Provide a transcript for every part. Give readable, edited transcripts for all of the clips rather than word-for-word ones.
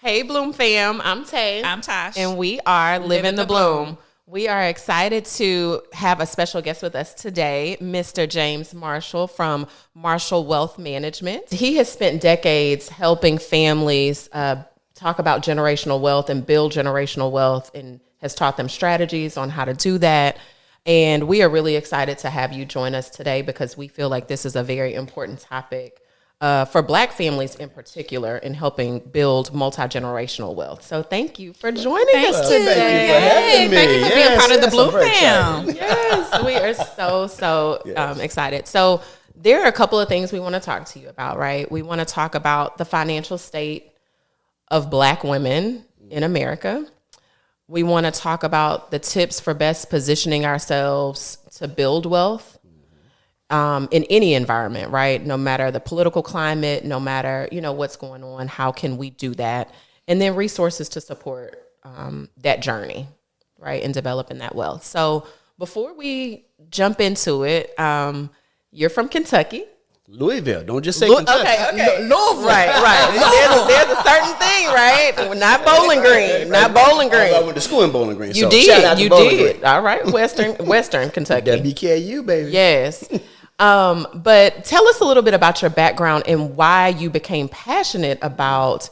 Hey, Bloom fam. I'm Tay. I'm Tosh. And we are Living the Bloom. We are excited to have a special guest with us today, Mr. James Marshall from Marshall Wealth Management. He has spent decades helping families talk about generational wealth and build generational wealth, and has taught them strategies on how to do that. And we are really excited to have you join us today because we feel like this is a very important topic for Black families in particular in helping build multi-generational wealth. So thank you for joining us today. Thank you for being part of the Bloom fam. Yes, we are so excited. So there are a couple of things we want to talk to you about, right? We want to talk about the financial state of Black women in America. We want to talk about the tips for best positioning ourselves to build wealth in any environment, right? No matter the political climate, no matter, what's going on, how can we do that? And then resources to support that journey, right? And developing that wealth. So before we jump into it, you're from Kentucky. Louisville. Don't just say Kentucky. Okay. Louisville. Right. There's a certain thing, right? Not Bowling Green. I went to school in Bowling Green. You Shout out to did. Bowling Green. All right. Western Kentucky. WKU, baby. Yes. But tell us a little bit about your background and why you became passionate about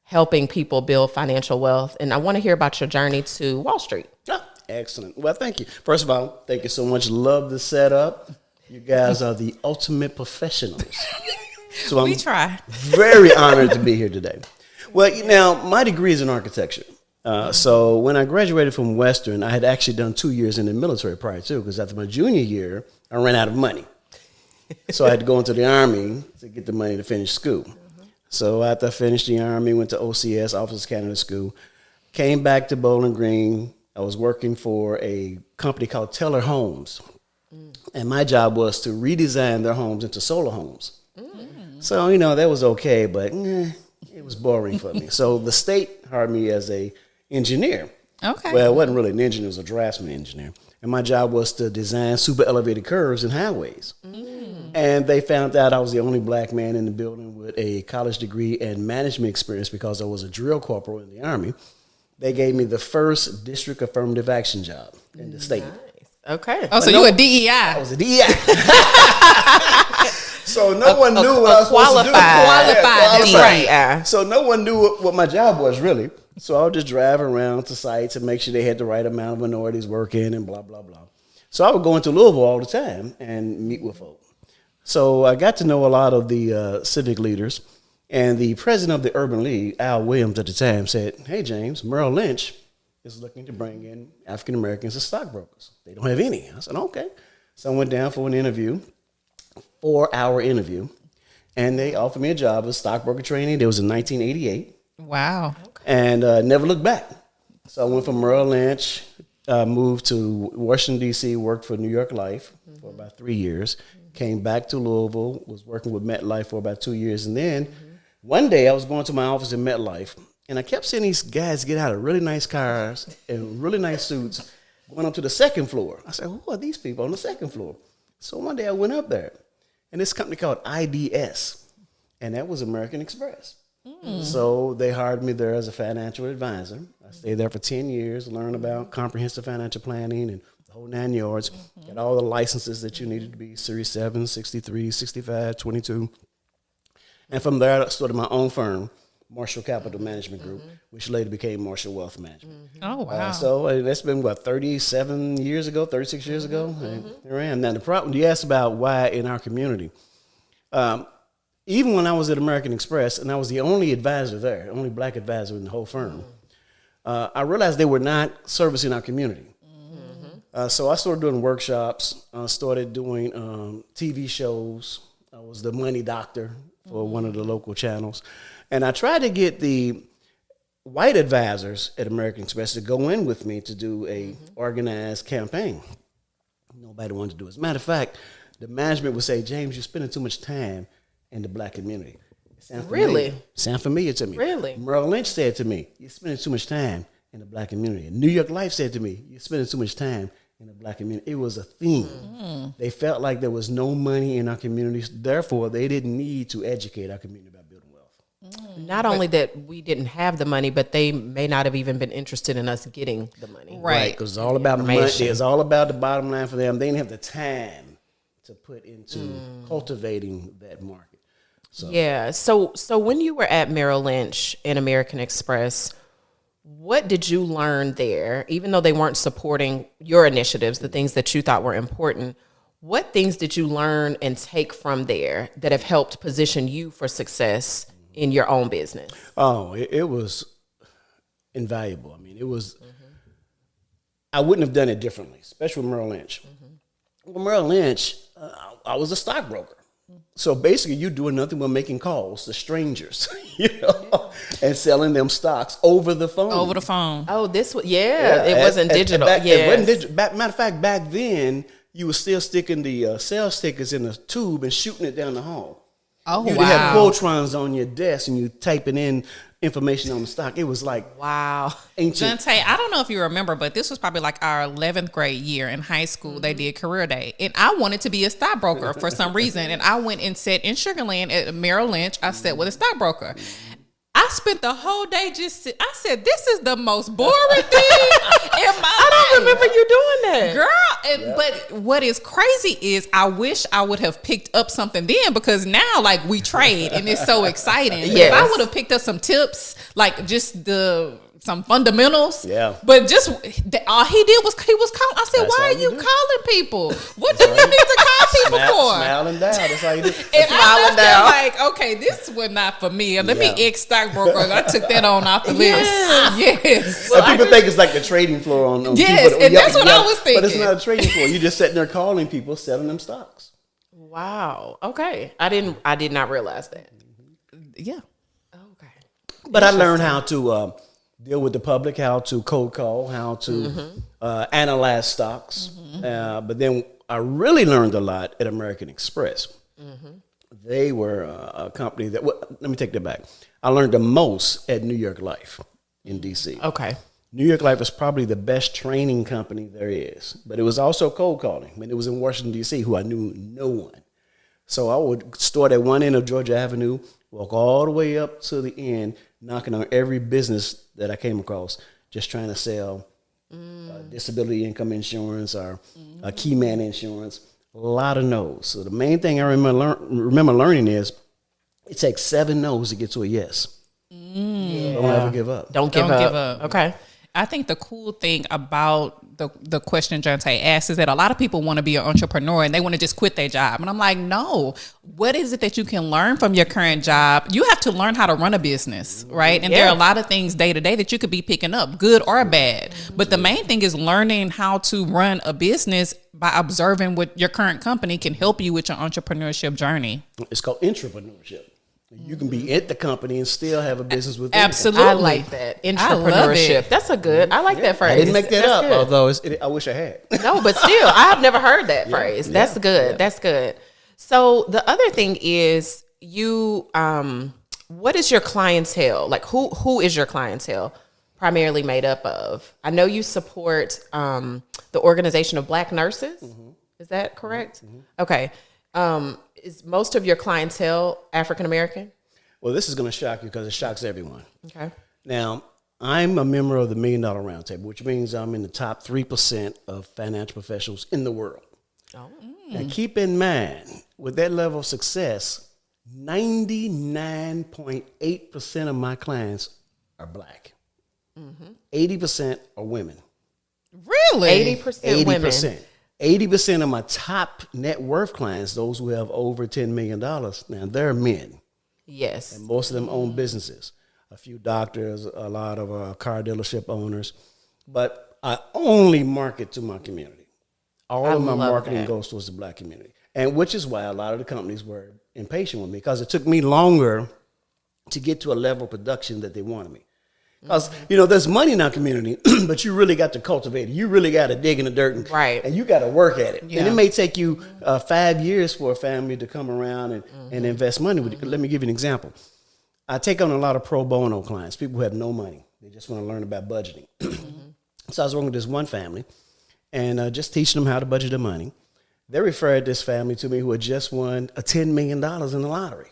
helping people build financial wealth. And I want to hear about your journey to Wall Street. Oh, excellent. Well, thank you. First of all, thank you so much. Love the setup. You guys are the ultimate professionals. So we try. Very honored to be here today. Well, now, my degree is in architecture. So when I graduated from Western, I had actually done 2 years in the military prior to, because after my junior year, I ran out of money. So I had to go into the Army to get the money to finish school. So after I finished the Army, went to OCS, Officers Canada School, came back to Bowling Green. I was working for a company called Teller Homes. And my job was to redesign their homes into solar homes. So, that was okay, but it was boring for me. So the state hired me as a engineer. Okay. Well, it wasn't really an engineer, it was a draftsman engineer. And my job was to design super elevated curves and highways. And they found out I was the only Black man in the building with a college degree and management experience because I was a drill corporal in the Army. They gave me the first district affirmative action job in the state. Okay. Oh, so you a DEI. I was a DEI. So no one knew what I was supposed to do. Qualified. Right. So no one knew what my job was really. So I would just drive around to sites and make sure they had the right amount of minorities working and blah, blah, blah. So I would go into Louisville all the time and meet with folks. So I got to know a lot of the civic leaders. And the president of the Urban League, Al Williams at the time, said, "Hey, James, Merrill Lynch is looking to bring in African Americans as stockbrokers. They don't have any." I said, okay. So I went down for an interview, 4-hour interview, and they offered me a job as stockbroker trainee. That was in 1988. Wow. And never looked back. So I went from Merrill Lynch, moved to Washington, D.C., worked for New York Life for about 3 years, came back to Louisville, was working with MetLife for about 2 years. And then one day I was going to my office in MetLife, and I kept seeing these guys get out of really nice cars and really nice suits going up to the second floor. I said, who are these people on the second floor? So one day I went up there, and this company called IDS, and that was American Express. So they hired me there as a financial advisor. I stayed there for 10 years, learned about comprehensive financial planning and the whole 9 yards, got all the licenses that you needed to be Series 7, 63, 65, 22. And from there, I started my own firm, Marshall Capital Management Group, which later became Marshall Wealth Management. Oh, wow. So that's been, 37 years ago, 36 years ago? And here I am. Now, the problem, you asked about why in our community. Even when I was at American Express, and I was the only advisor there, only Black advisor in the whole firm, I realized they were not servicing our community. So I started doing workshops, started doing TV shows. I was the money doctor for one of the local channels. And I tried to get the white advisors at American Express to go in with me to do a organized campaign. Nobody wanted to do it. As a matter of fact, the management would say, "James, you're spending too much time in the Black community." Really? Sound familiar to me. Really? Merrill Lynch said to me, "You're spending too much time in the Black community." New York Life said to me, "You're spending too much time in the Black community." It was a theme. They felt like there was no money in our communities. Therefore, they didn't need to educate our community about building wealth. Not only that we didn't have the money, but they may not have even been interested in us getting the money. Right. Because it's all about the money. It's all about the bottom line for them. They didn't have the time to put into cultivating that market. So. Yeah. So when you were at Merrill Lynch and American Express, what did you learn there? Even though they weren't supporting your initiatives, the things that you thought were important, what things did you learn and take from there that have helped position you for success in your own business? Oh, it was invaluable. I mean, it was, I wouldn't have done it differently, especially with Merrill Lynch. Well, Merrill Lynch, I was a stockbroker. So basically, you're doing nothing but making calls to strangers, and selling them stocks over the phone. Over the phone. Oh, it wasn't digital. It wasn't digital. Matter of fact, back then, you were still sticking the sales stickers in a tube and shooting it down the hall. Oh, You'd have Quotrons on your desk and you typing in information on the stock. It was like ancient. Jante, I don't know if you remember, but this was probably like our 11th grade year in high school. They did career day, and I wanted to be a stockbroker for some reason. And I went and sat in Sugar Land at Merrill Lynch. I sat with a stockbroker. I spent the whole day I said, this is the most boring thing in my life. I don't remember you doing that. Girl, but what is crazy is I wish I would have picked up something then, because now like we trade and it's so exciting. Yes. If I would have picked up some tips, like just some fundamentals. Yeah. But just all he did was he was calling. I said, That's why all are you you do. calling people? What do you need to call people for? Smiling down. That's how you do. And Smiling I down. left like, okay, this was not for me. Let me ex-stockbroker. I took that on off the list. Yes. Well, people think it's like the trading floor on Yes, people. and that's what I was But it's thinking. not a trading floor. You're just sitting there calling people, selling them stocks. Wow. Okay. I did not realize that. Yeah. Okay. But I learned how to deal with the public, how to cold call, how to analyze stocks. But then I really learned a lot at American Express. They were a company that, let me take that back. I learned the most at New York Life in D.C. Okay. New York Life is probably the best training company there is, but it was also cold calling. I mean, it was in Washington, D.C., who I knew no one. So I would start at one end of Georgia Avenue, walk all the way up to the end, knocking on every business that I came across, just trying to sell disability income insurance or key man insurance. A lot of no's. So the main thing I remember learning is it takes 7 no's to get to a yes. Don't ever give up. Don't give up. Okay. I think the cool thing about the question Jante asked is that a lot of people want to be an entrepreneur and they want to just quit their job. And I'm like, no, what is it that you can learn from your current job? You have to learn how to run a business, right? And there are a lot of things day to day that you could be picking up, good or bad. But the main thing is learning how to run a business by observing what your current company can help you with your entrepreneurship journey. It's called Intreprenuership. You can be at the company and still have a business with Absolutely. I like that. Entrepreneurship. That's a good. I like that phrase. I didn't make that up, good. although I wish I had. No, but still, I have never heard that phrase. That's good. That's good. So the other thing is you, what is your clientele? Like who is your clientele primarily made up of? I know you support the Organization of Black Nurses. Is that correct? Okay. Is most of your clientele African American? Well, this is going to shock you because it shocks everyone. Okay. Now, I'm a member of the $1 Million Roundtable, which means I'm in the top 3% of financial professionals in the world. Oh. Now, keep in mind, with that level of success, 99.8% of my clients are Black. 80% are women. Really? 80% women. 80% of my top net worth clients, those who have over $10 million, now they're men. Yes. And most of them own businesses. A few doctors, a lot of car dealership owners. But I only market to my community. All of my marketing goes towards the Black community. And which is why a lot of the companies were impatient with me, because it took me longer to get to a level of production that they wanted me. Because, there's money in our community, but you really got to cultivate it. You really got to dig in the dirt and you got to work at it. Yeah. And it may take you 5 years for a family to come around and invest money with you. Let me give you an example. I take on a lot of pro bono clients, people who have no money. They just want to learn about budgeting. So I was working with this one family and just teaching them how to budget their money. They referred this family to me who had just won $10 million in the lottery.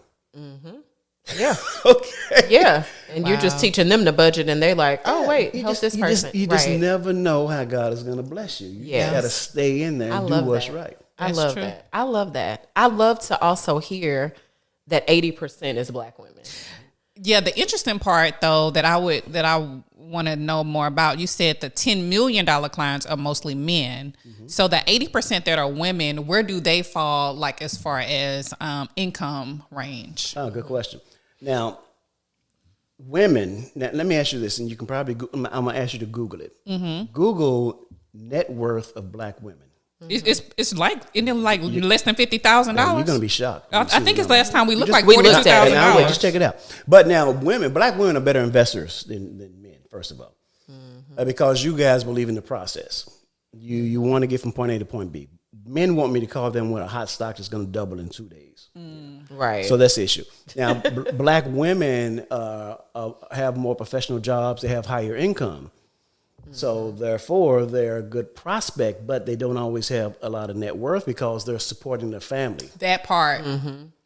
Yeah. Okay. Yeah. And you're just teaching them to budget, and they're like, oh, wait, help this person. You just never know how God is going to bless you. You just got to stay in there and do what's right. I love that. I love that. I love to also hear that 80% is Black women. Yeah, the interesting part though that I want to know more about, you said the $10 million clients are mostly men. Mm-hmm. So the 80% that are women, where do they fall like as far as income range? Oh, good question. Now, women, let me ask you this, and you can probably, I'm going to ask you to Google it. Mm-hmm. Google net worth of Black women. Mm-hmm. It's like, isn't it like less than $50,000? You're going to be shocked. I think it's last time we looked like $42,000. Just check it out. But now, Black women are better investors than men, first of all, because you guys believe in the process. You want to get from point A to point B. Men want me to call them with a hot stock that's going to double in 2 days. Right. So that's the issue. Now, Black women have more professional jobs. They have higher income. So therefore, they're a good prospect, but they don't always have a lot of net worth because they're supporting their family. That part.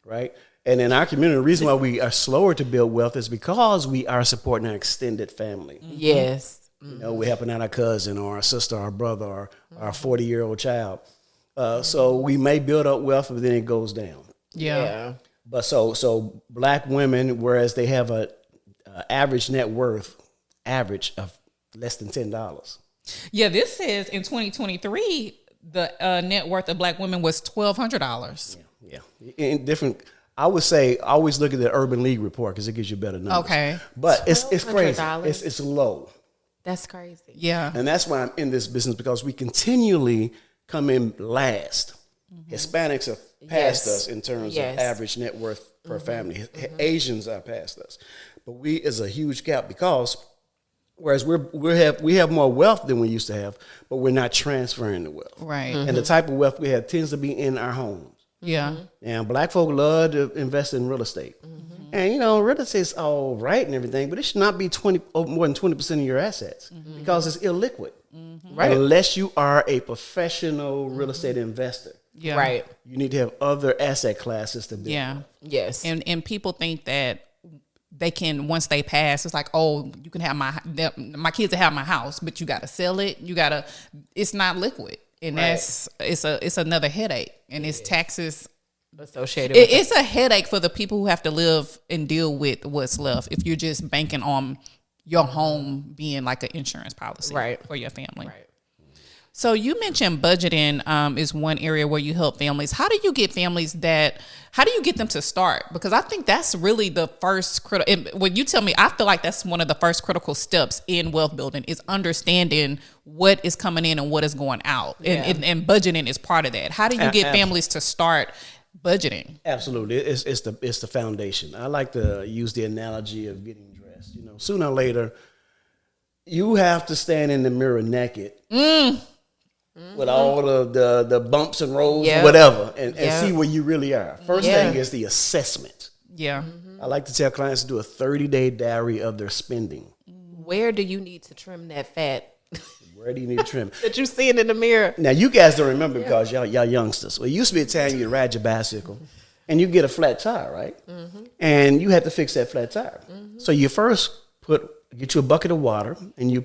Right? And in our community, the reason why we are slower to build wealth is because we are supporting our extended family. Yes. You know, we're helping out our cousin or our sister or our brother or our 40-year-old child. So we may build up wealth, but then it goes down. Yeah. But so Black women, whereas they have a average net worth, average of less than $10. Yeah, this says in 2023, the net worth of Black women was $1,200. Yeah. In different, I would say always look at the Urban League report because it gives you better numbers. Okay. But it's crazy. It's low. That's crazy. Yeah. And that's why I'm in this business, because we continually come in last. Hispanics have passed us in terms of average net worth per family. Asians are past us. But is a huge gap because whereas we have more wealth than we used to have, but we're not transferring the wealth. Right. And the type of wealth we have tends to be in our homes. Yeah. And Black folk love to invest in real estate. And, you know, real estate is all right and everything, but it should not be more than 20% of your assets because it's illiquid. Right. Unless you are a professional real estate investor. Yeah. Right. You need to have other asset classes to build. Yeah. Yes. And people think that they can, once they pass, it's like, oh, you can have my kids will have my house, but you got to sell it. It's not liquid. And it's another headache. And it's taxes associated with it's a headache for the people who have to live and deal with what's left if you're just banking on your home being like an insurance policy for your family. Right. So you mentioned budgeting is one area where you help families. How do you get them to start? Because I think that's really the first critical. When you tell me, I feel like that's one of the first critical steps in wealth building is understanding what is coming in and what is going out. And budgeting is part of that. How do you get families to start budgeting? Absolutely. It's the foundation. I like to use the analogy of getting dressed. You know, sooner or later, you have to stand in the mirror naked. With all the bumps and rolls, whatever, and see where you really are. First thing is the assessment. Yeah. I like to tell clients to do a 30-day diary of their spending. Where do you need to trim that fat? Where do you need to trim? That you see it in the mirror. Now, you guys don't remember because y'all youngsters. Well, it used to be a time you ride your bicycle and you get a flat tire, right? And you had to fix that flat tire. So you first get you a bucket of water and you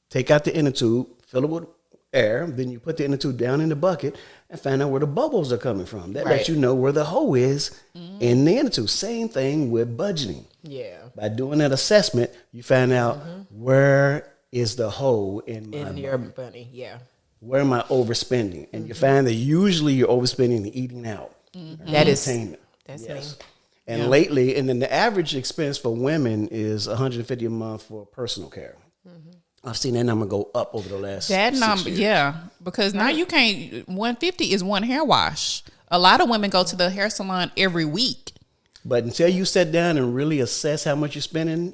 take out the inner tube, fill it with air, then you put the inner tube down in the bucket and find out where the bubbles are coming from. That lets you know where the hole is in the inner tube. Same thing with budgeting. Yeah. By doing that assessment, you find out where is the hole in your money. Yeah. Where am I overspending? And you find that usually you're overspending and eating out. That is entertainment. That's me. And lately, and then the average expense for women is $150 a month for personal care. I've seen that number go up over the last 6 years. Because now you can't. 150 is one hair wash. A lot of women go to the hair salon every week. But until you sit down and really assess how much you're spending,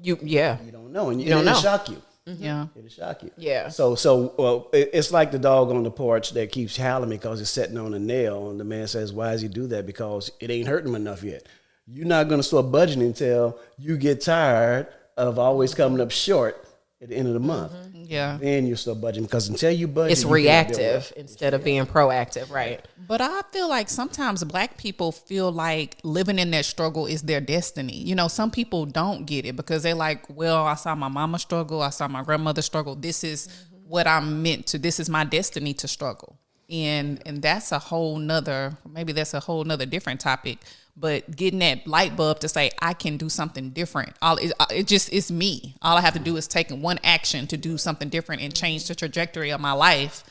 you don't know, and it'll shock you. Yeah, it'll shock you. Yeah. So it's like the dog on the porch that keeps howling because it's sitting on a nail, and the man says, "Why does he do that? Because it ain't hurting him enough yet." You're not going to start budgeting until you get tired of always coming up short at the end of the month. Yeah. Then you start budgeting, because until you budget, It's reactive instead of being proactive, right? But I feel like sometimes Black people feel like living in that struggle is their destiny. You know, some people don't get it because they're like, well, I saw my mama struggle. I saw my grandmother struggle. This is what I'm meant to. This is my destiny to struggle. And that's a whole nother, maybe that's a whole nother different topic. But getting that light bulb to say, I can do something different. It's me. All I have to do is take one action to do something different and change the trajectory of my life.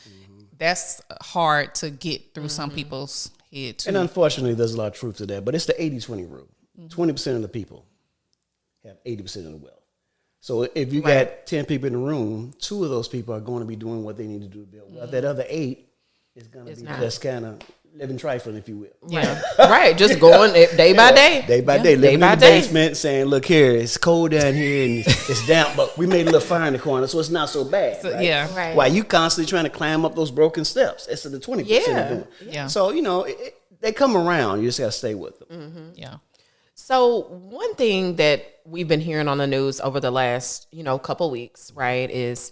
That's hard to get through some people's head too. And unfortunately, there's a lot of truth to that. But it's the 80-20 rule. 20% of the people have 80% of the wealth. So if you got 10 people in the room, 2 of those people are going to be doing what they need to do to build wealth. That other 8 is going to be just kind of living trifling, if you will. Yeah. Right. Just going day by day. Day by day. Living in the basement saying, look here, it's cold down here and it's damp, but we made a little fire in the corner, so it's not so bad. So, right? Yeah. Right. While you constantly trying to climb up those broken steps. It's the 20% of doing. Yeah. So, you know, they come around. You just got to stay with them. Yeah. So one thing that we've been hearing on the news over the last, couple weeks, right, is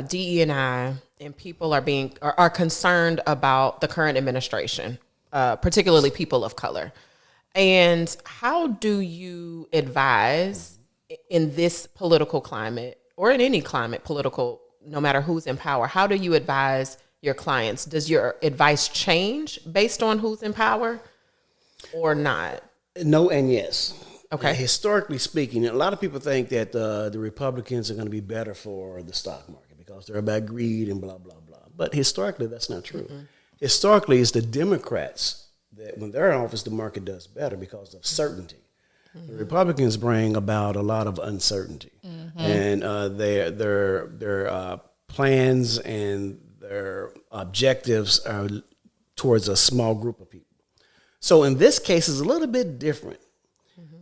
DE&I and people are concerned about the current administration, particularly people of color. And how do you advise in this political climate, or in any climate, political, no matter who's in power, how do you advise your clients? Does your advice change based on who's in power or not? No and yes. Okay. Historically speaking, a lot of people think that the Republicans are going to be better for the stock market because they're about greed and blah, blah, blah. But historically, that's not true. Historically, it's the Democrats that when they're in office, the market does better because of certainty. The Republicans bring about a lot of uncertainty. And their plans and their objectives are towards a small group of people. So in this case, it's a little bit different.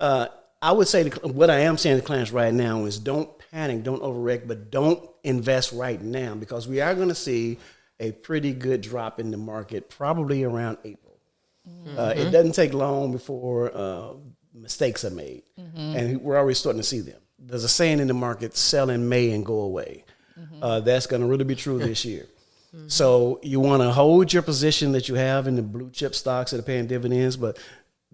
I would say what I am saying to clients right now is don't panic, don't overreact, but don't invest right now because we are going to see a pretty good drop in the market probably around April. It doesn't take long before mistakes are made, and we're already starting to see them. There's a saying in the market, sell in May and go away. That's going to really be true this year. So you want to hold your position that you have in the blue chip stocks that are paying dividends, but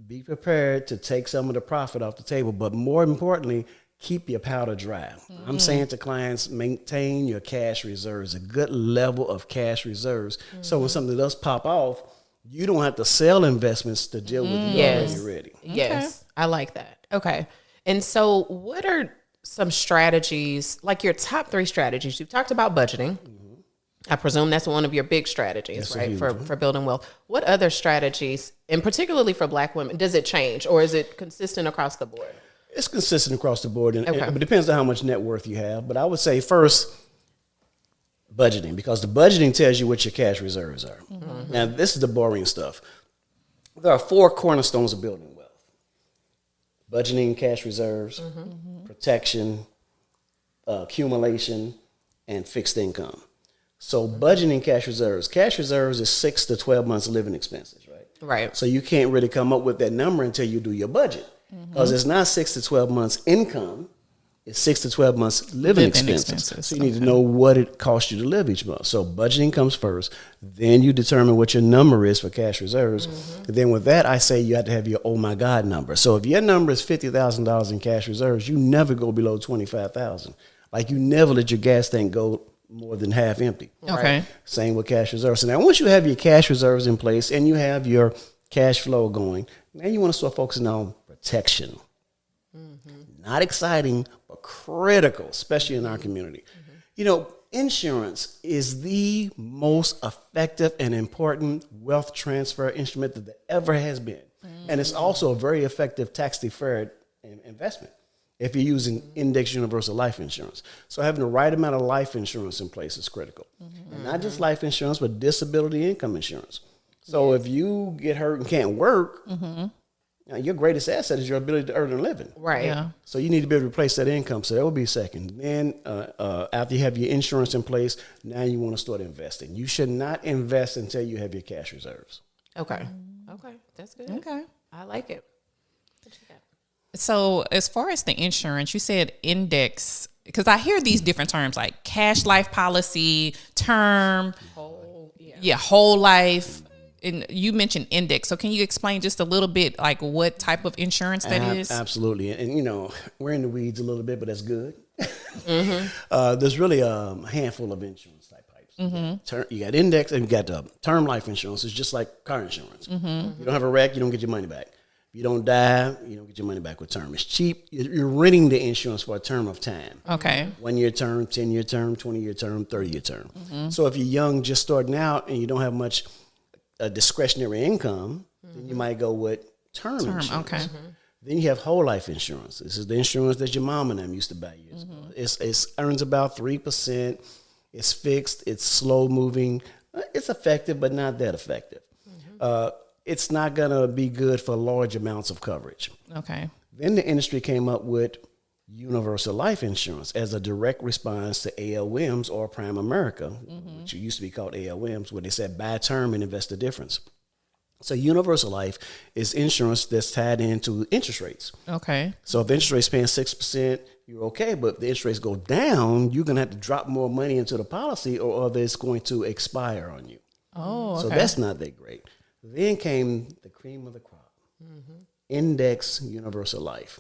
be prepared to take some of the profit off the table. But more importantly, keep your powder dry. I'm saying to clients, maintain your cash reserves, a good level of cash reserves. So when something does pop off, you don't have to sell investments to deal with it when you're ready. Yes, I like that. Okay. And so what are some strategies, like your top 3 strategies? You've talked about budgeting. I presume that's one of your big strategies, right, for building wealth. What other strategies, and particularly for Black women, does it change or is it consistent across the board? It's consistent across the board, and it depends on how much net worth you have. But I would say first, budgeting, because the budgeting tells you what your cash reserves are. Now, this is the boring stuff. There are 4 cornerstones of building wealth: budgeting, cash reserves, protection, accumulation, and fixed income. So budgeting cash reserves is 6 to 12 months living expenses, right? Right. So you can't really come up with that number until you do your budget, because it's not 6 to 12 months income, it's 6 to 12 months living expenses. So you need to know what it costs you to live each month. So budgeting comes first, then you determine what your number is for cash reserves. And then with that, I say you have to have your oh my God number. So if your number is $50,000 in cash reserves, you never go below $25,000. Like you never let your gas tank go more than half empty. Okay. Same with cash reserves. So now once you have your cash reserves in place and you have your cash flow going, now you want to start focusing on protection. Not exciting, but critical, especially in our community. You know, insurance is the most effective and important wealth transfer instrument that there ever has been. And it's also a very effective tax-deferred investment if you're using index universal life insurance. So having the right amount of life insurance in place is critical. And not just life insurance, but disability income insurance. So if you get hurt and can't work, now your greatest asset is your ability to earn a living. Right. Yeah. So you need to be able to replace that income. So that would be second. Then after you have your insurance in place, now you want to start investing. You should not invest until you have your cash reserves. Okay. Okay. That's good. Okay. I like it. So as far as the insurance, you said index because I hear these different terms like cash life policy, term, whole life. And you mentioned index. So can you explain just a little bit like what type of insurance that is? Absolutely. And, we're in the weeds a little bit, but that's good. There's really a handful of insurance type pipes. You got index and you got term life insurance. It's just like car insurance. You don't have a wreck, you don't get your money back. If you don't die, you don't get your money back with term. It's cheap. You're renting the insurance for a term of time. Okay. 1 year term, 10-year term, 20-year term, 30-year term. So if you're young, just starting out, and you don't have much discretionary income, then you might go with term insurance. Okay. Then you have whole life insurance. This is the insurance that your mom and them used to buy years ago. It earns about 3%. It's fixed. It's slow moving. It's effective, but not that effective. It's not going to be good for large amounts of coverage. Okay. Then the industry came up with universal life insurance as a direct response to ALWIMS or Prime America, which used to be called ALWIMS, where they said buy term and invest the difference. So universal life is insurance that's tied into interest rates. Okay. So if the interest rate's paying 6%, you're okay. But if the interest rates go down, you're going to have to drop more money into the policy or it's going to expire on you. Oh, okay. So that's not that great. Then came the cream of the crop, index universal life.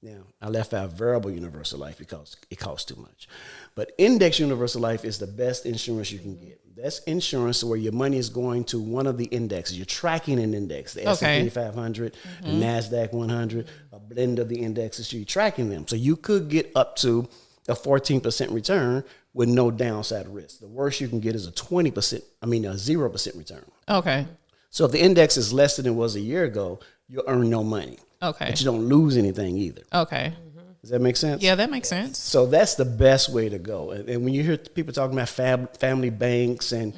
Now, I left out variable universal life because it costs too much. But index universal life is the best insurance you can get. That's insurance where your money is going to one of the indexes. You're tracking an index, the S&P 500, the NASDAQ 100, a blend of the indexes. So you're tracking them. So you could get up to a 14% return with no downside risk. The worst you can get is a 0% return. Okay. So if the index is less than it was a year ago, you'll earn no money. Okay. But you don't lose anything either. Okay. Does that make sense? Yeah, that makes sense. So that's the best way to go. And when you hear people talking about family banks and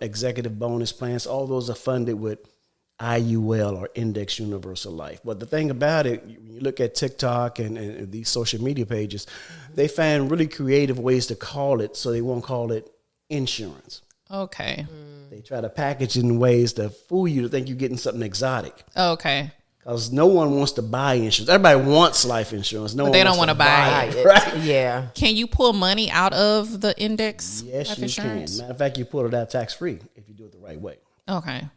executive bonus plans, all those are funded with IUL or Index Universal Life. But the thing about it, when you look at TikTok and these social media pages, they find really creative ways to call it so they won't call it insurance. Okay. They try to package it in ways to fool you to think you're getting something exotic. Okay. Because no one wants to buy insurance. Everybody wants life insurance. But they don't want to buy it. Right? Yeah. Can you pull money out of the index? Yes, life you insurance? can. Matter of fact, you pull it out tax-free if you do it the right way. Okay.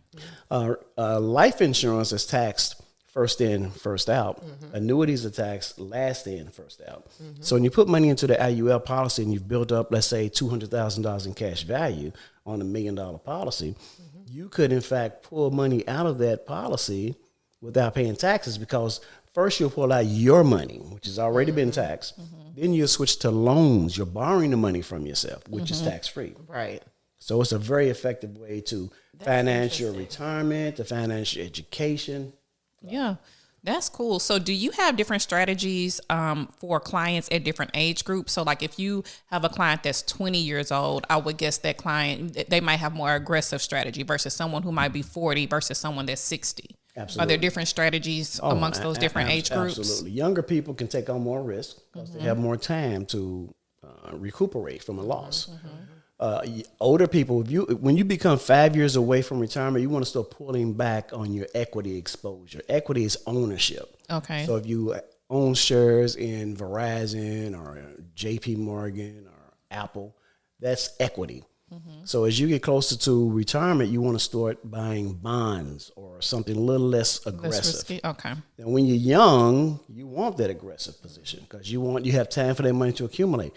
Life insurance is taxed first in, first out. Annuities are taxed last in, first out. So when you put money into the IUL policy and you've built up, let's say, $200,000 in cash value on $1 million policy, you could, in fact, pull money out of that policy without paying taxes, because first you'll pull out your money, which has already been taxed. Then you'll switch to loans. You're borrowing the money from yourself, which is tax-free. Right. So it's a very effective way to finance your retirement, to finance your education. Yeah, that's cool. So do you have different strategies for clients at different age groups? So like if you have a client that's 20 years old, I would guess that client, they might have more aggressive strategy versus someone who might be 40 versus someone that's 60. Absolutely. Are there different strategies amongst those different age groups? Absolutely. Younger people can take on more risk because they have more time to recuperate from a loss. Older people, when you become 5 years away from retirement, you want to start pulling back on your equity exposure. Equity is ownership. Okay. So if you own shares in Verizon or JP Morgan or Apple, that's equity. So as you get closer to retirement, you want to start buying bonds or something a little less aggressive. Less risky? Okay. And when you're young, you want that aggressive position because you have time for that money to accumulate.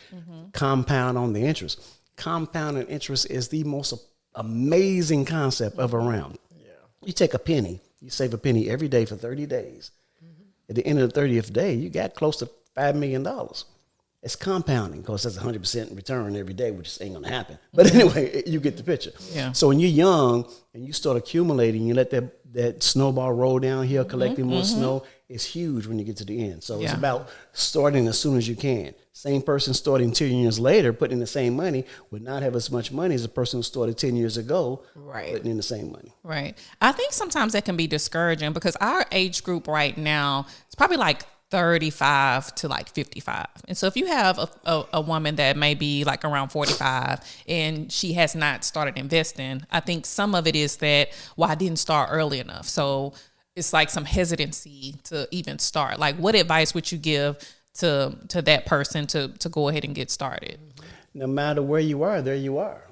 Compound on the interest. Compounding interest is the most amazing concept ever around. You take a penny, you save a penny every day for 30 days. At the end of the 30th day, you got close to $5 million. It's compounding because that's 100% return every day, which ain't going to happen. But anyway, you get the picture. Yeah. So when you're young and you start accumulating, you let that snowball roll downhill, collecting more snow. It's huge when you get to the end. So it's about starting as soon as you can. Same person starting 10 years later, putting in the same money, would not have as much money as a person who started 10 years ago, putting in the same money. Right. I think sometimes that can be discouraging because our age group right now, it's probably like 35 to like 55. And so if you have a woman that may be like around 45 and she has not started investing, I think some of it is that, well, I didn't start early enough. So it's like some hesitancy to even start. Like what advice would you give to that person to go ahead and get started. No matter where you are, there you are.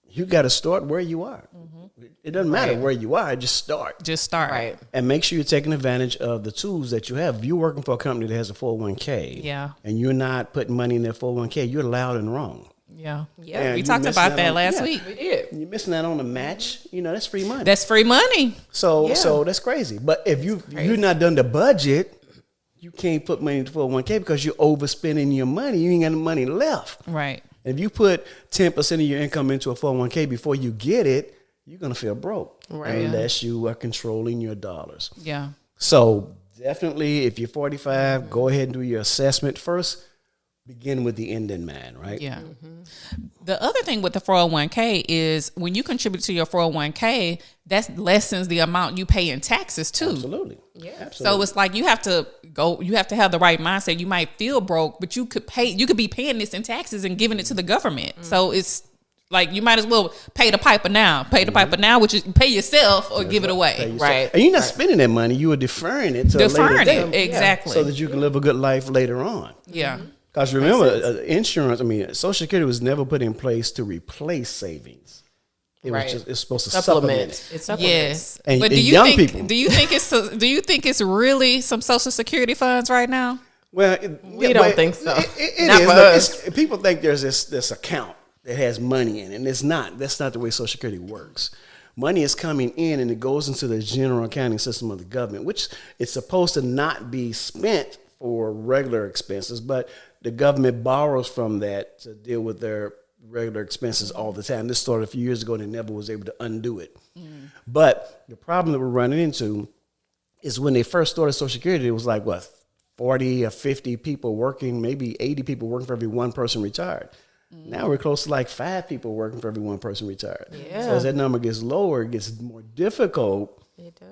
You got to start where you are. It doesn't matter where you are, just start. Just start. Right. And make sure you're taking advantage of the tools that you have. If you're working for a company that has a 401k, and you're not putting money in their 401k, you're loud and wrong. Yeah. Yeah. We talked about that last week. We did. You're missing out on a match. That's free money. That's free money. So that's crazy. But if you're not done the budget, you can't put money into 401k because you're overspending your money. You ain't got no money left. Right. If you put 10% of your income into a 401k before you get it, you're going to feel broke unless you are controlling your dollars. Yeah. So definitely, if you're 45, go ahead and do your assessment first. Begin with the end in mind, right? Yeah. The other thing with the 401k is when you contribute to your 401k, that lessens the amount you pay in taxes too. Absolutely. Yeah. Absolutely. So it's like you have to have the right mindset. You might feel broke, but you could be paying this in taxes and giving it to the government. So it's like you might as well pay the piper now. Pay the piper now, which is pay yourself or give it away. Right. And you're not spending that money. You are deferring it to a later date. Exactly. So that you can live a good life later on. Yeah. Because remember, insurance, Social Security was never put in place to replace savings. It was just, it's supposed to supplement. It's supplements. Yes. And, but do you think it's really some Social Security funds right now? Well, we don't think so. It Not is. for Look, us. People think there's this account that has money in it, and it's not. That's not the way Social Security works. Money is coming in, and it goes into the general accounting system of the government, which it's supposed to not be spent for regular expenses, but the government borrows from that to deal with their regular expenses all the time. This started a few years ago, and they never was able to undo it. But the problem that we're running into is when they first started Social Security, it was like, 40 or 50 people working, maybe 80 people working for every one person retired. Now we're close to like 5 people working for every one person retired. Yeah. So as that number gets lower, it gets more difficult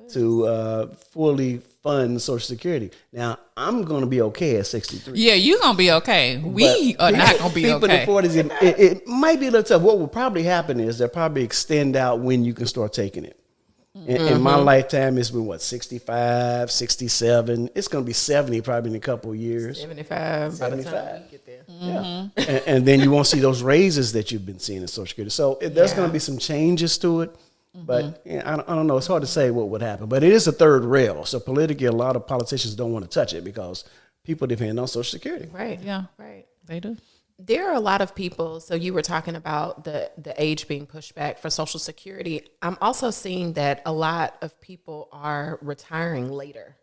to fully fund Social Security. Now, I'm going to be okay at 63. Yeah, you're going to be okay. We are not going to be people okay. People in the 40s, it might be a little tough. What will probably happen is they'll probably extend out when you can start taking it. In my lifetime, it's been 65, 67. It's going to be 70 probably in a couple of years. 75. By the time you get there. Yeah. And then you won't see those raises that you've been seeing in Social Security. So there's going to be some changes to it. But I don't know. It's hard to say what would happen. But it is a third rail. So politically, a lot of politicians don't want to touch it because people depend on Social Security. Right. Yeah. Right. They do. There are a lot of people. So you were talking about the age being pushed back for Social Security. I'm also seeing that a lot of people are retiring later.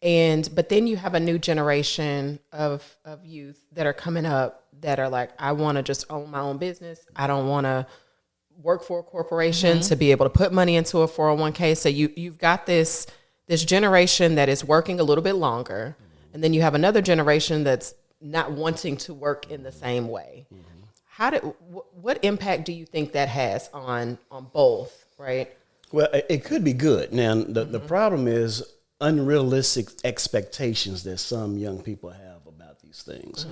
But then you have a new generation of youth that are coming up that are like, I want to just own my own business. I don't want to work for a corporation to be able to put money into a 401k. So you've got this generation that is working a little bit longer, and then you have another generation that's not wanting to work in the same way. What impact do you think that has on both, right? Well, it could be good. Now, the problem is unrealistic expectations that some young people have about these things.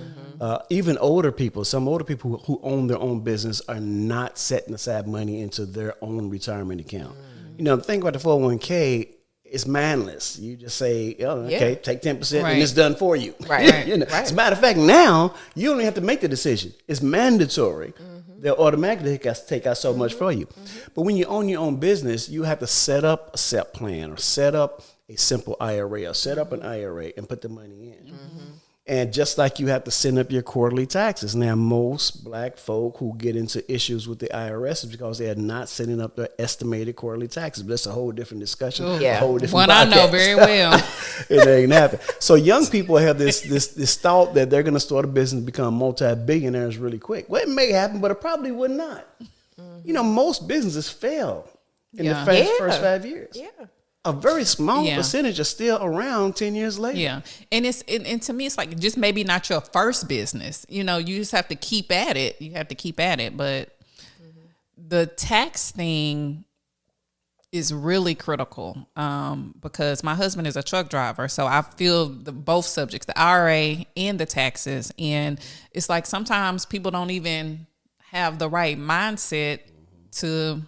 Even older people, some older people who own their own business are not setting aside money into their own retirement account. The thing about the 401k, it's mindless. You just say, okay, take 10% and it's done for you. Right. As a matter of fact, now you only have to make the decision. It's mandatory. They'll automatically take out so much for you. But when you own your own business, you have to set up a SEP plan or set up a simple IRA or set up an IRA and put the money in. And just like you have to send up your quarterly taxes. Now, most black folk who get into issues with the IRS is because they are not sending up their estimated quarterly taxes. But that's a whole different discussion. Yeah. A whole different One podcast. I know very well. It ain't happen. So young people have this thought that they're going to start a business and become multi-billionaires really quick. Well, it may happen, but it probably would not. Most businesses fail in the first 5 years. Yeah. A very small percentage are still around 10 years later. Yeah. And and to me, it's like just maybe not your first business. You just have to keep at it. You have to keep at it. But the tax thing is really critical because my husband is a truck driver. So I feel both subjects, the IRA and the taxes. And it's like sometimes people don't even have the right mindset to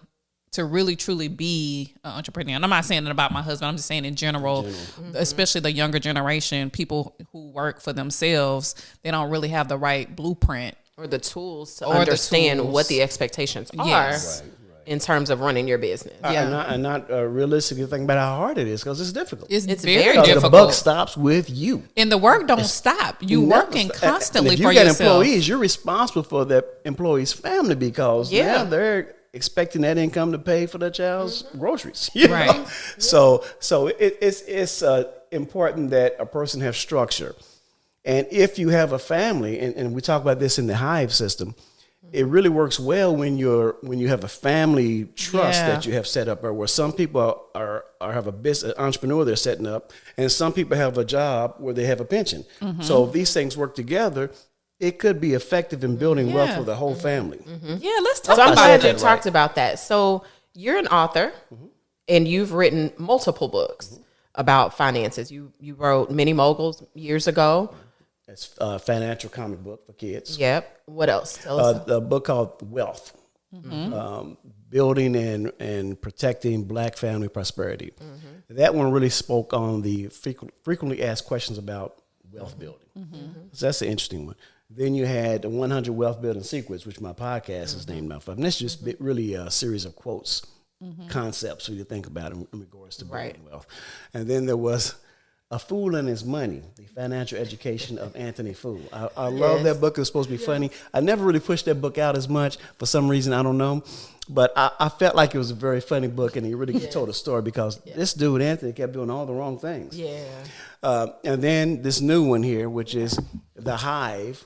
to really truly be an entrepreneur. And I'm not saying it about my husband. I'm just saying in general, especially the younger generation, people who work for themselves, they don't really have the right blueprint or the tools to understand what the expectations are. Yes. Right. In terms of running your business. And not realistically think about how hard it is, because it's difficult. It's very very difficult. The buck stops with you. And the work don't stop. You working constantly and if for you got yourself. employees, you're responsible for that employee's family, because now they're expecting that income to pay for their child's groceries. You know? Right. So it's important that a person have structure. And if you have a family, and we talk about this in the Hive system, it really works well when you have a family trust that you have set up, or where some people have a business entrepreneur they're setting up, and some people have a job where they have a pension. So if these things work together, it could be effective in building wealth for the whole family. Yeah, let's talk So I'm about glad that. you talked about that. So you're an author, and you've written multiple books about finances. You wrote Mini Moguls years ago. It's a financial comic book for kids. Yep. What else? Tell us. A book called Wealth, Building and Protecting Black Family Prosperity. That one really spoke on the frequently asked questions about wealth building. So that's an interesting one. Then you had the 100 Wealth Building Secrets, which my podcast is named after. And that's just really a series of quotes, concepts for you to think about in regards to building wealth. And then there was A Fool and His Money, The Financial Education of Anthony Fool. I love that book. It was supposed to be funny. I never really pushed that book out as much for some reason. I don't know. But I felt like it was a very funny book, and he really told a story, because this dude, Anthony, kept doing all the wrong things. Yeah. And then this new one here, which is The Hive,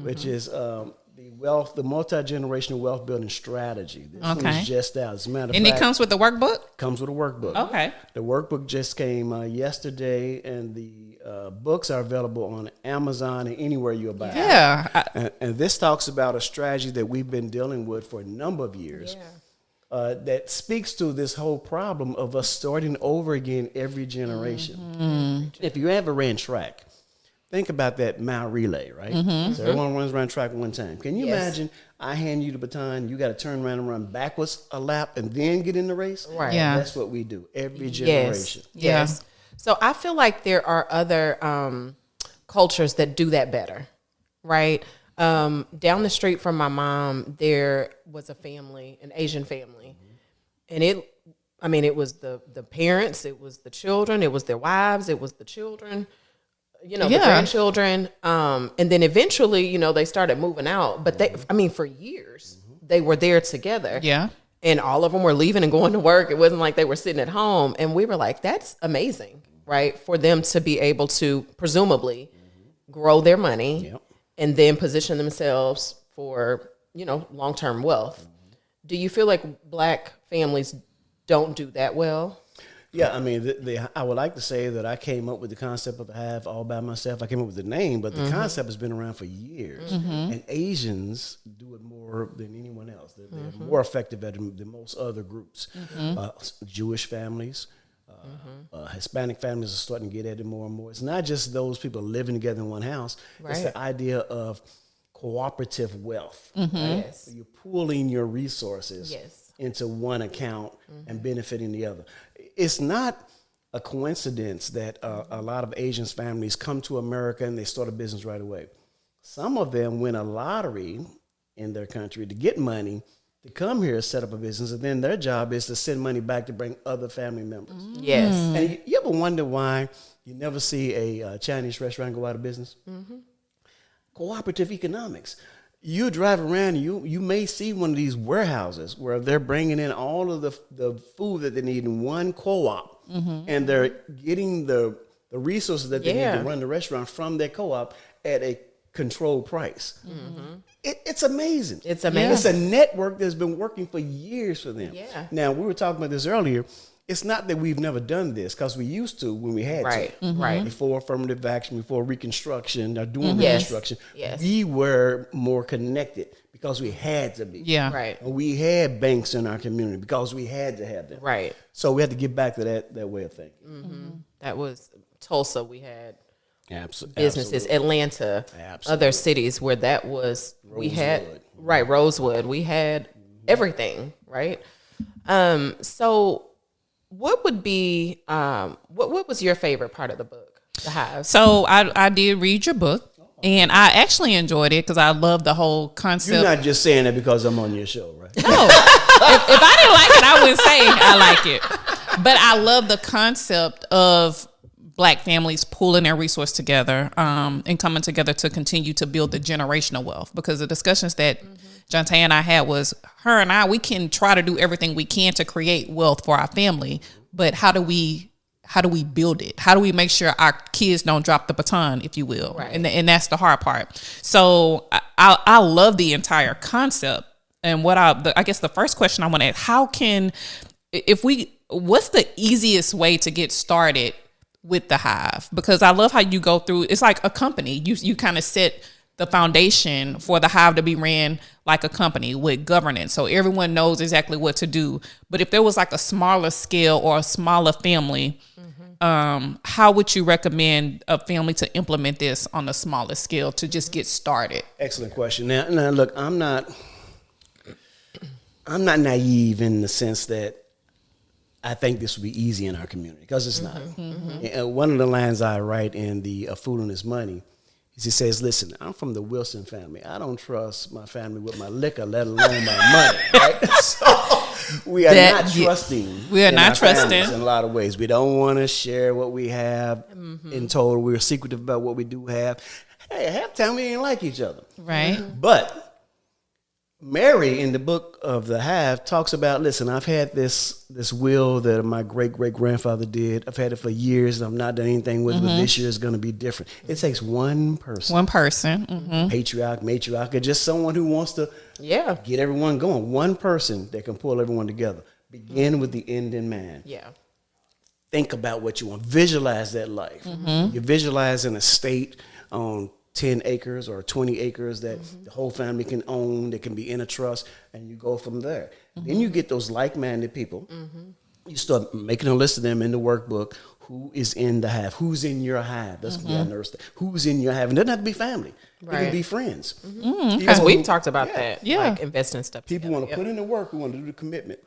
which is the multi-generational wealth building strategy. This one's just out. As a matter of fact, And it comes with the workbook? Comes with a workbook. Okay. The workbook just came yesterday, and the books are available on Amazon and anywhere you buy. Yeah. And this talks about a strategy that we've been dealing with for a number of years. That speaks to this whole problem of us starting over again every generation. If you ever ran track, think about that mile relay, right? So everyone runs around track one time. Can you imagine I hand you the baton, you got to turn around and run backwards a lap and then get in the race? Right. Yeah. That's what we do every generation. Yes. So I feel like there are other cultures that do that better, right? Down the street from my mom, there was a family, an Asian family. And it was the parents, it was the children, it was their wives, it was the children, the grandchildren. And then eventually, they started moving out. But for years, they were there together. Yeah. And all of them were leaving and going to work. It wasn't like they were sitting at home. And we were like, that's amazing, right? For them to be able to presumably grow their money and then position themselves for, long-term wealth. Do you feel like Black families don't do that well? Yeah, I would like to say that I came up with the concept of the Hive all by myself. I came up with the name, but the concept has been around for years. And Asians do it more than anyone else. They're more effective at it than most other groups. Jewish families, Hispanic families are starting to get at it more and more. It's not just those people living together in one house. Right. It's the idea of cooperative wealth. Right? Yes. You're pooling your resources into one account and benefiting the other. It's not a coincidence that a lot of Asian families come to America and they start a business right away. Some of them win a lottery in their country to get money to come here and set up a business, and then their job is to send money back to bring other family members. Yes. And you ever wonder why you never see a Chinese restaurant go out of business? Cooperative economics. You drive around, you may see one of these warehouses where they're bringing in all of the food that they need in one co-op, and they're getting the resources that they need to run the restaurant from their co-op at a controlled price. It's amazing. It's amazing. It's a network that's been working for years for them. Yeah. Now, we were talking about this earlier. It's not that we've never done this, because we used to when we had to. Right. Before affirmative action, before Reconstruction, or doing Reconstruction, Yes. we were more connected because we had to be. Yeah. Right. And we had banks in our community because we had to have them. Right. So we had to get back to that way of thinking. That was Tulsa. We had Absolutely. businesses, Atlanta, other cities where that was, we had, Rosewood. We had everything, right? So what would be, what was your favorite part of the book, The Hive? So I did read your book. And I actually enjoyed it because I love the whole concept. You're not just saying that because I'm on your show, right? No. if I didn't like it, I wouldn't say I like it. But I love the concept of Black families pooling their resource together and coming together to continue to build the generational wealth. Because the discussions that Jonte and I had was her and I, we can try to do everything we can to create wealth for our family. But how do we build it? How do we make sure our kids don't drop the baton, if you will? Right. And that's the hard part. So I love the entire concept. And what I guess the first question I want to ask, what's the easiest way to get started with the Hive? Because I love how you go through, it's like a company. You kind of set the foundation for the Hive to be ran like a company with governance. So everyone knows exactly what to do. But if there was like a smaller scale or a smaller family, how would you recommend a family to implement this on a smaller scale to just get started? Excellent question. Now look, I'm not naive in the sense that I think this would be easy in our community, because it's not. And one of the lines I write in the A Fool and His Money, he says, listen, I'm from the Wilson family. I don't trust my family with my liquor, let alone my money, right? So we are not trusting. We are not trusting in a lot of ways. We don't want to share what we have in total. We're secretive about what we do have. Hey, half the time we ain't like each other. Right. But Mary, in the book of The Hive, talks about, listen, I've had this will that my great-great-grandfather did. I've had it for years, and I've not done anything with it, but this year is going to be different. It takes one person. Patriarch, matriarch, or just someone who wants to get everyone going. One person that can pull everyone together. Begin with the end in mind. Yeah. Think about what you want. Visualize that life. You visualize an estate on 10 acres or 20 acres that the whole family can own, that can be in a trust, and you go from there. Then you get those like-minded people. You start making a list of them in the workbook. Who is in the Hive? Who's in your Hive? That's the nurse. Who's in your Hive? And it doesn't have to be family. It can be friends. Because we've talked about that. Yeah. Like investing stuff People together. want to put in the work. We want to do the commitment.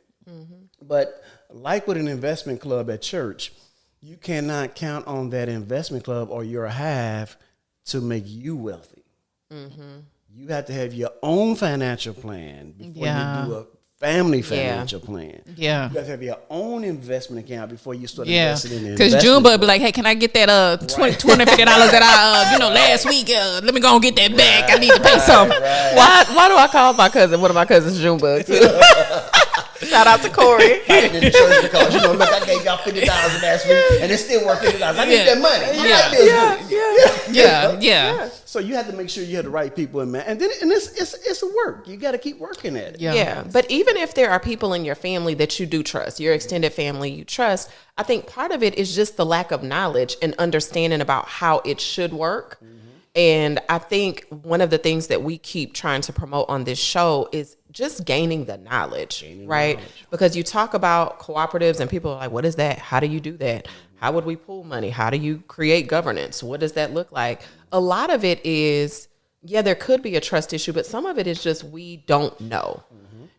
But like with an investment club at church, you cannot count on that investment club or your Hive to make you wealthy. You have to have your own financial plan before you do a family financial plan. Yeah. You have to have your own investment account before you start investing in it. Because Junebug be like, hey, can I get that $250 that I last week? Let me go and get that back. I need to pay something. Why do I call my cousin? One of my cousins Junebug too. Shout out to Corey. I did the church because, look, I gave y'all $50 last week, and it's still worth $50. I need that money. Yeah. So you have to make sure you have the right people in mind. And then it's a work. You got to keep working at it. Yeah. But even if there are people in your family that you do trust, your extended family you trust, I think part of it is just the lack of knowledge and understanding about how it should work. And I think one of the things that we keep trying to promote on this show is just gaining the knowledge, right? Because you talk about cooperatives and people are like, what is that? How do you do that? How would we pool money? How do you create governance? What does that look like? A lot of it is, there could be a trust issue, but some of it is just we don't know.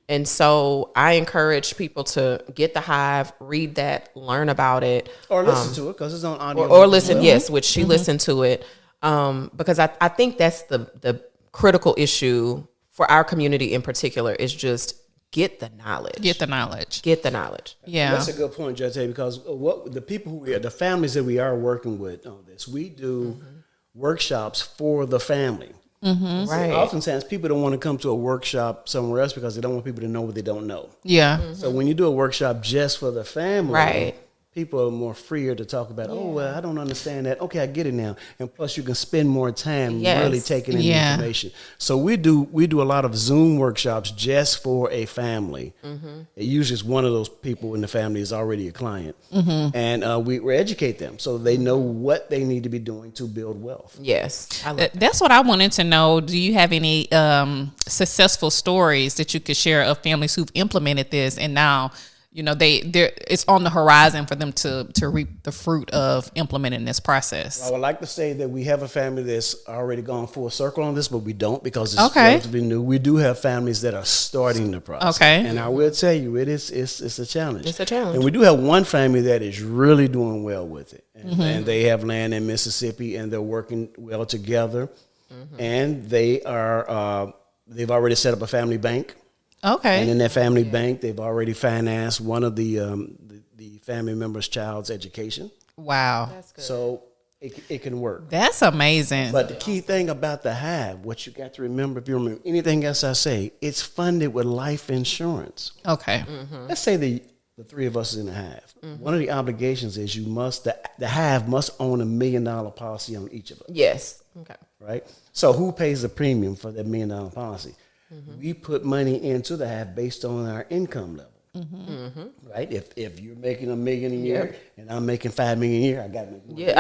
And so I encourage people to get the Hive, read that, learn about it. Or listen to it because it's on audio. Or listen, which she listened to it. Because I think that's the critical issue for our community in particular is just get the knowledge. Yeah. That's a good point, Jante, because the families that we are working with on this, we do workshops for the family. Right. Oftentimes people don't want to come to a workshop somewhere else because they don't want people to know what they don't know. Yeah. So when you do a workshop just for the family, right, people are more freer to talk about, I don't understand that. Okay, I get it now. And plus you can spend more time really taking in the information. So we do a lot of Zoom workshops just for a family. It usually is one of those people in the family is already a client. And we educate them so they know what they need to be doing to build wealth. Yes. That's what I wanted to know. Do you have any successful stories that you could share of families who've implemented this and now it's on the horizon for them to reap the fruit of implementing this process. I would like to say that we have a family that's already gone full circle on this, but we don't, because it's relatively new. We do have families that are starting the process. Okay. And I will tell you, it's a challenge. It's a challenge. And we do have one family that is really doing well with it. And they have land in Mississippi, and they're working well together. And they are they've already set up a family bank. Okay. And in that family bank, they've already financed one of the family member's child's education. Wow. That's good. So it can work. That's amazing. But the key thing about the Hive, what you got to remember, if you remember anything else I say, it's funded with life insurance. Okay. Let's say the three of us is in the Hive. One of the obligations is the Hive must own $1 million policy on each of us. Yes. Okay. Right? So who pays the premium for that $1 million policy? We put money into the Hive based on our income level. Right? If you're making $1 million a year and I'm making $5 million a year, I got to make more. Yeah.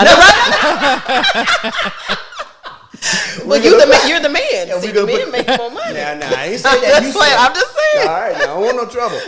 Well, you're the man. Yeah, See, the men make more money. Nah, I ain't saying that. You said, I'm just saying. all right, now, I don't want no trouble.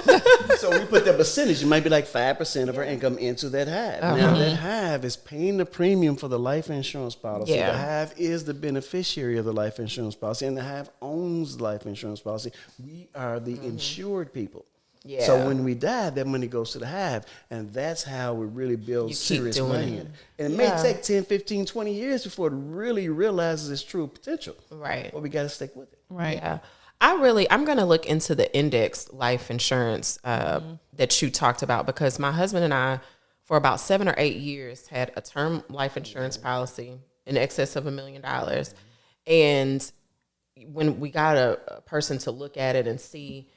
So we put the percentage, it might be like 5% of our income into that Hive. Now that Hive is paying the premium for the life insurance policy. Yeah. The Hive is the beneficiary of the life insurance policy, and the Hive owns the life insurance policy. We are the insured people. Yeah. So when we die, that money goes to the Hive, and that's how we really build You keep serious doing money it. in it. And it may take 10, 15, 20 years before it really realizes its true potential. Right. But we got to stick with it. Right. Yeah. I'm going to look into the index life insurance that you talked about, because my husband and I, for about 7 or 8 years, had a term life insurance policy in excess of $1 million. And when we got a person to look at it and see,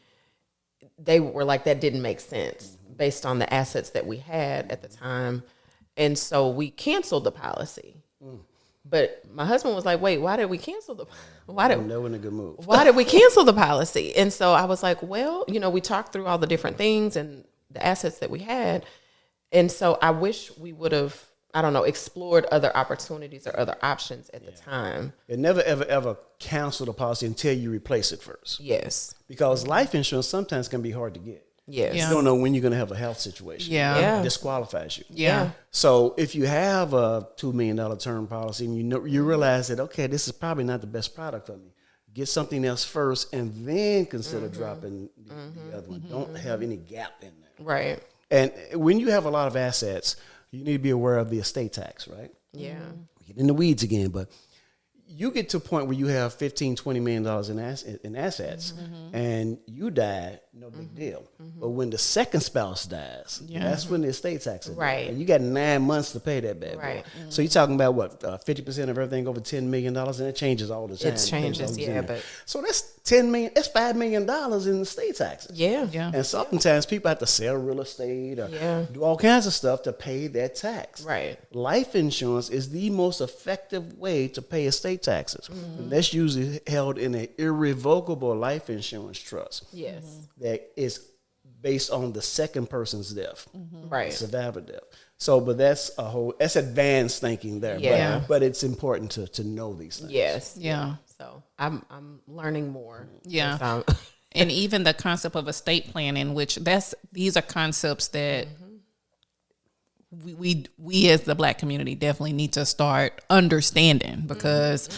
they were like, that didn't make sense based on the assets that we had at the time. And so we canceled the policy. But my husband was like, wait, why did we cancel that wasn't a good move. Why did we cancel the policy? And so I was like, well, we talked through all the different things and the assets that we had. And so I wish we would have, explored other opportunities or other options at the time. And never, ever, ever cancel the policy until you replace it first. Yes. Because life insurance sometimes can be hard to get. Yes. Yeah. You don't know when you're going to have a health situation. Yeah. It disqualifies you. Yeah. So if you have a $2 million term policy and you realize that, okay, this is probably not the best product for me, get something else first and then consider dropping the other one. Don't have any gap in there. Right. And when you have a lot of assets, you need to be aware of the estate tax, right? Yeah. We get in the weeds again, but you get to a point where you have $15, $20 million in assets and you die, no big deal. But when the second spouse dies, that's when the estate tax is. Right. And you got 9 months to pay that bad boy. Right. So you're talking about what, 50% of everything over $10 million, and it changes all the time. It changes, yeah. But so that's $10 million, that's $5 million in estate taxes. yeah. Yeah. And sometimes people have to sell real estate or do all kinds of stuff to pay that tax. Right. Life insurance is the most effective way to pay estate taxes. And that's usually held in an irrevocable life insurance trust. Yes. That is based on the second person's death. Right. Survivor death. So, but that's advanced thinking there. Yeah. But it's important to know these things. Yes. Yeah. So I'm learning more. Yeah. So, And even the concept of estate planning, which these are concepts that we as the Black community definitely need to start understanding, because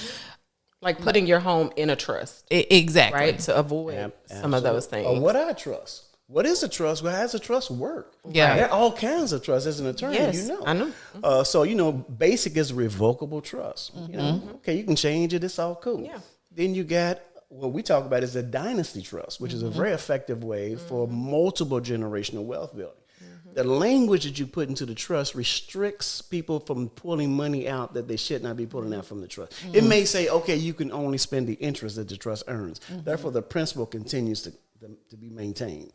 like putting your home in a trust, exactly, right? To avoid some of those things. What are trusts? What is a trust? How does a trust work? Yeah. There are all kinds of trusts. As an attorney, Yes, you know. I know. So, basic is revocable trust. Okay, you can change it. It's all cool. Yeah. Then you got what we talk about is a dynasty trust, which is a very effective way for multiple generational wealth building. The language that you put into the trust restricts people from pulling money out that they should not be pulling out from the trust. It may say, okay, you can only spend the interest that the trust earns. Therefore, the principal continues to be maintained.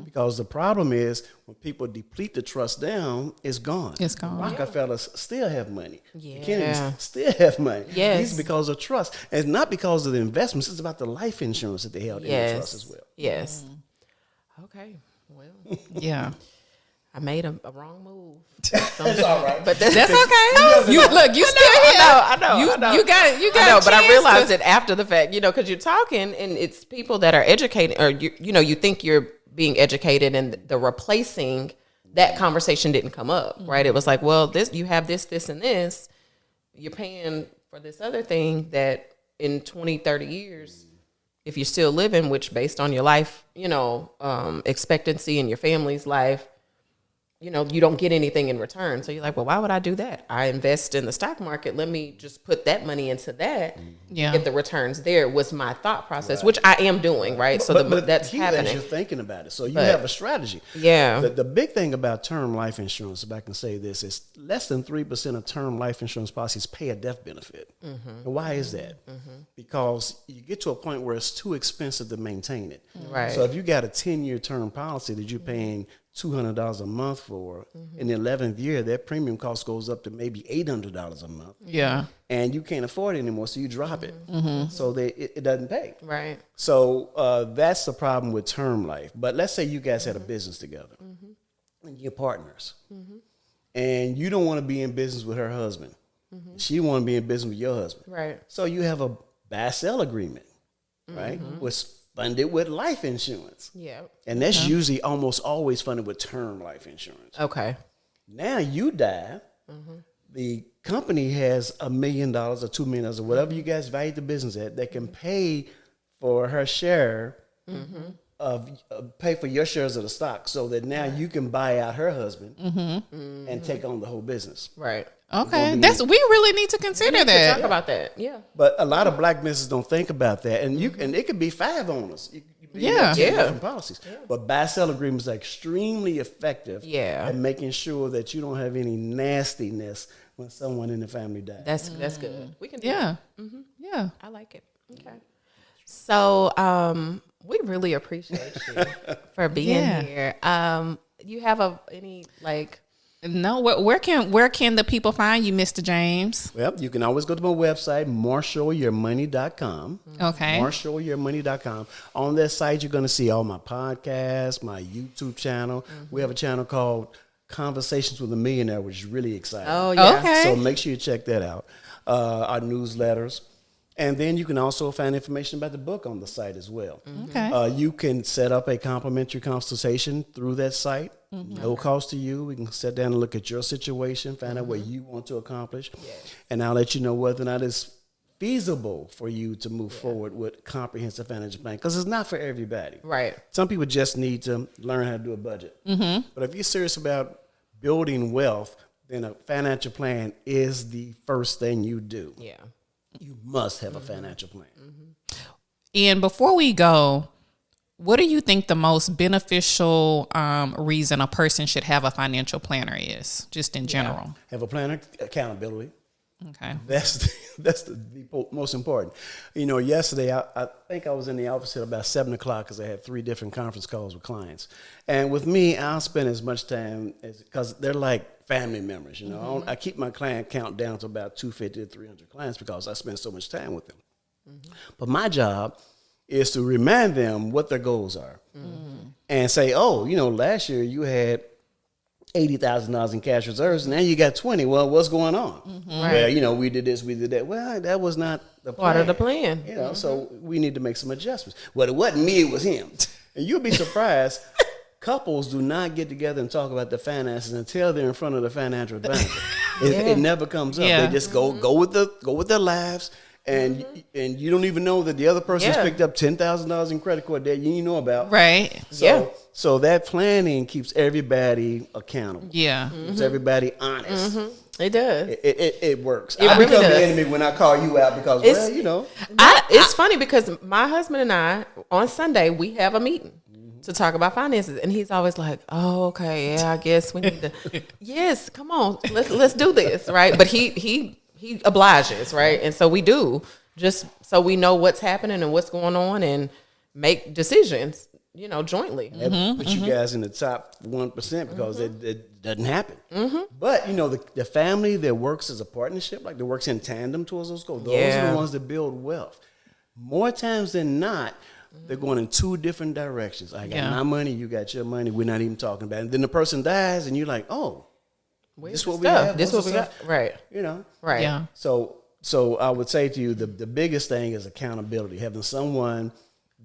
Because the problem is when people deplete the trust down, it's gone. It's gone. Rockefellers still have money. Yeah. The Kennedys still have money. Yes. It's because of trust. And it's not because of the investments. It's about the life insurance that they held in the trust as well. Yes. Okay. Well, yeah. I made a wrong move. It's all right. But That's okay. You still here. I know. You got I know, but I chance realized to- it after the fact, because you're talking and it's people that are educated, or you think you're being educated and the replacing, that conversation didn't come up, right? It was like, well, this, you have this, and this, you're paying for this other thing that in 20, 30 years, if you're still living, which based on your life, expectancy and your family's life, you don't get anything in return. So you're like, well, why would I do that? I invest in the stock market. Let me just put that money into that. Yeah. Get the returns there was my thought process, which I am doing, right? So but that's happening. You're thinking about it. So you have a strategy. Yeah. The big thing about term life insurance, if I can say this, is less than 3% of term life insurance policies pay a death benefit. And why is that? Because you get to a point where it's too expensive to maintain it. Right. So if you got a 10-year term policy that you're paying $200 a month for, in the 11th year, that premium cost goes up to maybe $800 a month. Yeah. And you can't afford it anymore, so you drop it. So it doesn't pay. Right. So that's the problem with term life. But let's say you guys had a business together, and you're partners, and you don't want to be in business with her husband. She want to be in business with your husband. Right. So you have a buy-sell agreement, right? Was funded with life insurance. Yeah. And that's usually almost always funded with term life insurance. Okay. Now you die. The company has $1 million or $2 million or whatever you guys value the business at that can pay for her share of pay for your shares of the stock, so that now you can buy out her husband and take on the whole business. Right. Okay, we really need to consider that. Talk about that, yeah. But a lot of black businesses don't think about that, and and it could be 5 owners. You have 10 different policies. But buy-sell agreements are extremely effective at making sure that you don't have any nastiness when someone in the family dies. That's good. We can do that. Yeah. I like it. Okay. So we really appreciate you for being here. You have any like... No, where can the people find you, Mr. James? Well, you can always go to my website, marshallyourmoney.com. Okay. marshallyourmoney.com. On that site, you're going to see all my podcasts, my YouTube channel. We have a channel called Conversations with a Millionaire, which is really exciting. Oh, yeah. Okay. So make sure you check that out. Our newsletters. And then you can also find information about the book on the site as well. Okay. You can set up a complimentary consultation through that site. No cost to you. We can sit down and look at your situation, find out what you want to accomplish. And I'll let you know whether or not it's feasible for you to move forward with comprehensive financial plan, because it's not for everybody. Right. Some people just need to learn how to do a budget. But if you're serious about building wealth, then a financial plan is the first thing you do. Yeah. You must have a financial plan. And before we go, what do you think the most beneficial reason a person should have a financial planner is, just in general? Have a planner, accountability. Okay. That's the most important. Yesterday, I think I was in the office at about 7 o'clock because I had 3 different conference calls with clients. And with me, I'll spend as much time because they're like family members. I keep my client count down to about 250 to 300 clients because I spend so much time with them. But my job is to remind them what their goals are and say, last year you had $80,000 in cash reserves, and now you got 20. Well, what's going on? Right. Well, we did this, we did that. Well, that was not the plan. Part of the plan. So we need to make some adjustments. Well, it wasn't me, it was him. And you'll be surprised, couples do not get together and talk about the finances until they're in front of the financial advisor. It never comes up. They just go with their lives. And you don't even know that the other person's picked up $10,000 in credit card debt you know about. Right. So that planning keeps everybody accountable. Yeah. Keeps everybody honest. It does. It works. It I really become does. the enemy when I call you out because, it's funny because my husband and I, on Sunday, we have a meeting to talk about finances. And he's always like, oh, okay, I guess we need to, yes, come on, let's do this, right? But he obliges, right? And so we do, just so we know what's happening and what's going on and make decisions, jointly. Put you guys in the top 1% because it doesn't happen. But, the family that works as a partnership, like that works in tandem towards those goals, those are the ones that build wealth. More times than not, they're going in 2 different directions. I got my money, you got your money, we're not even talking about it. And then the person dies and you're like, oh, this is what we have. This is what we got. Right. Right. Yeah. So I would say to you, the biggest thing is accountability, having someone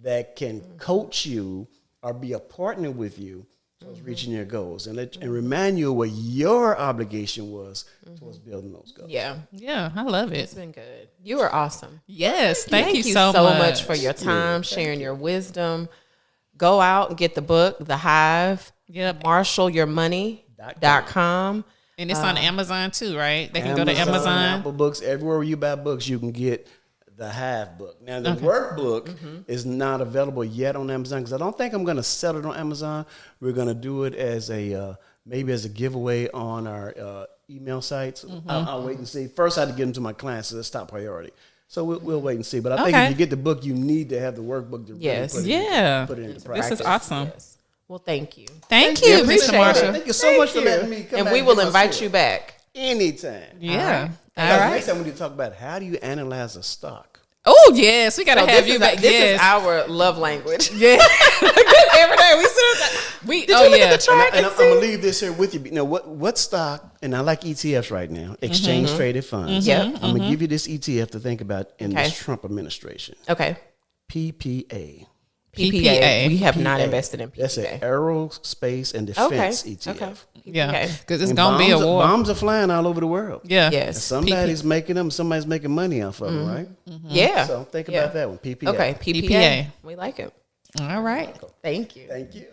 that can coach you or be a partner with you towards reaching your goals, and remind you of what your obligation was towards building those goals. Yeah. Yeah, I love it. It's been good. You are awesome. Yes, thank you so much. much for your time, sharing your wisdom. Go out and get the book, The Hive. Yep. MarshallYourmoney.com. And it's on Amazon too, right? They can go to Amazon. Apple Books, everywhere you buy books, you can get the Hive book. Now, the workbook is not available yet on Amazon because I don't think I'm going to sell it on Amazon. We're going to do it as maybe as a giveaway on our email sites. I'll wait and see. First, I had to get them to my clients, so that's top priority. So we'll wait and see. But I think if you get the book, you need to have the workbook to really put it into practice. This is awesome. Yes. Well, thank you. Thank you, appreciate Mr. Marshall. Thank you so much for letting me come And back we and will give my invite story. you back. Anytime. Yeah. All Because right. next time we need to talk about how do you analyze a stock. Oh, yes. We got to So have this you is back. this Yes. is our love language. Yeah. Every day. We sit Did you look at the chart And and I'm see? going to leave this here with you. Now, what stock, and I like ETFs right now, exchange traded funds. Yep. I'm going to give you this ETF to think about in Okay. this Trump administration. Okay. PPA. PPA. We have not PPA. invested in PPA. That's an aerospace and defense ETF. Okay. Yeah. PPA. Because it's And going to be a war. Bombs are flying all over the world. Yeah. Yes. Somebody's making them. Somebody's making money off of them, right? Yeah. So think Yeah. about that one. PPA. Okay. PPA. PPA. We like it. All right. Thank you. Thank you.